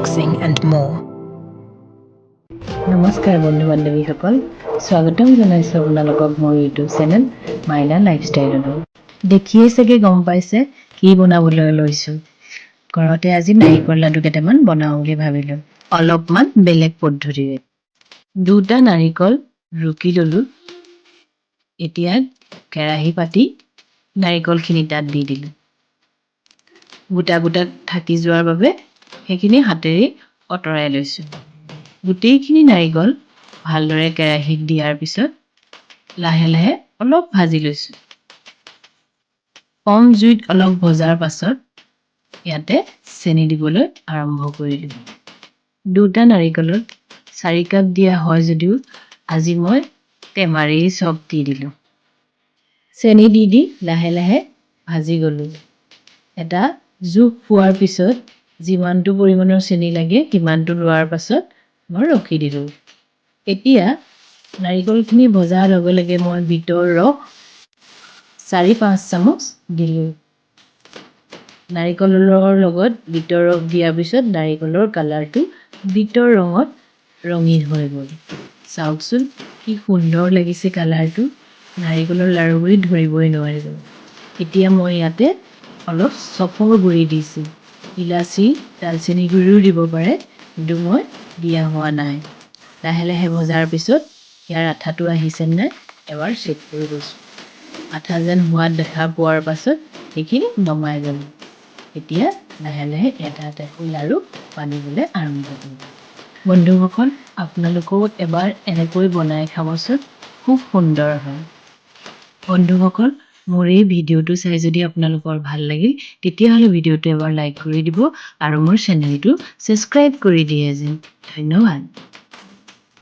unboxing and more. নমস্কাৰ বন্ধু বান্ধৱীসকল, স্বাগতম জনাইছোঁ আপোনালোকক মোৰ ইউটিউব চেনেল মাইনা লাইফষ্টাইললৈ। দেখিয়ে চাগে গম পাইছে কি বনাবলৈ লৈছোঁ। ঘৰতে আজি নাৰিকল লাডু কেইটামান বনাওঁ বুলি ভাবিলোঁ, অলপমান বেলেগ পদ্ধতিৰে। দুটা নাৰিকল ৰুকি ল'লোঁ। এতিয়া কেৰাহী পাতি নাৰিকলখিনি তাত দি দিলোঁ। গোটা গোটা থাকি যোৱাৰ বাবে সেইখিনি হাতেৰে আঁতৰাই লৈছোঁ। গোটেইখিনি নাৰিকল ভালদৰে কেৰাহীত দিয়াৰ পিছত লাহে লাহে অলপ ভাজি লৈছোঁ। কম জুইত অলপ ভজাৰ পাছত ইয়াতে চেনি দিবলৈ আৰম্ভ কৰিলোঁ। দুটা নাৰিকলত 4 কাপ দিয়া হয় যদিও আজি মই টেমাৰেই চব দি দিলোঁ। চেনি দি লাহে লাহে ভাজি গ'লোঁ। এটা জোখ পোৱাৰ পিছত যিমানটো পৰিমাণৰ চেনি লাগে সিমানটো লোৱাৰ পাছত মই ৰখি দিলোঁ। এতিয়া নাৰিকলখিনি ভজাৰ লগে লগে মই বিটৰ ৰস 4-5 চামুচ দিলোঁ। নাৰিকলৰ লগত বিটৰ ৰস দিয়াৰ পিছত নাৰিকলৰ কালাৰটো বিটৰ ৰঙত ৰঙীন হৈ গ'ল। চাওকচোন কি সুন্দৰ লাগিছে কালাৰটো, নাৰিকলৰ লাড়ু বুলি ধৰিবই নোৱাৰিব। এতিয়া মই ইয়াতে অলপ চফৰ গুড়ি দিছোঁ। ইলাচি, দালচেনি গুড়িও দিব পাৰে, কিন্তু মই দিয়া হোৱা নাই। লাহে লাহে ভজাৰ পিছত ইয়াৰ আঠাটো আহিছে নাই এবাৰ চেক কৰি গৈছোঁ। আঠা যেন হোৱা দেখা পোৱাৰ পাছত সেইখিনি নমাই গ'লোঁ। এতিয়া লাহে লাহে এটা এটাকৈ লাড়ু বান্ধিবলৈ আৰম্ভ কৰিলোঁ। বন্ধুসকল, আপোনালোকেও এবাৰ এনেকৈ বনাই খাবচোন, খুব সুন্দৰ হয়। বন্ধুসকল, মোৰ এই ভিডিঅ'টো চাই যদি আপোনালোকৰ ভাল লাগিল তেতিয়াহ'লে ভিডিঅ'টো এবাৰ লাইক কৰি দিব আৰু মোৰ চেনেলটো ছাবস্ক্ৰাইব কৰি দিয়ে যেন। ধন্যবাদ।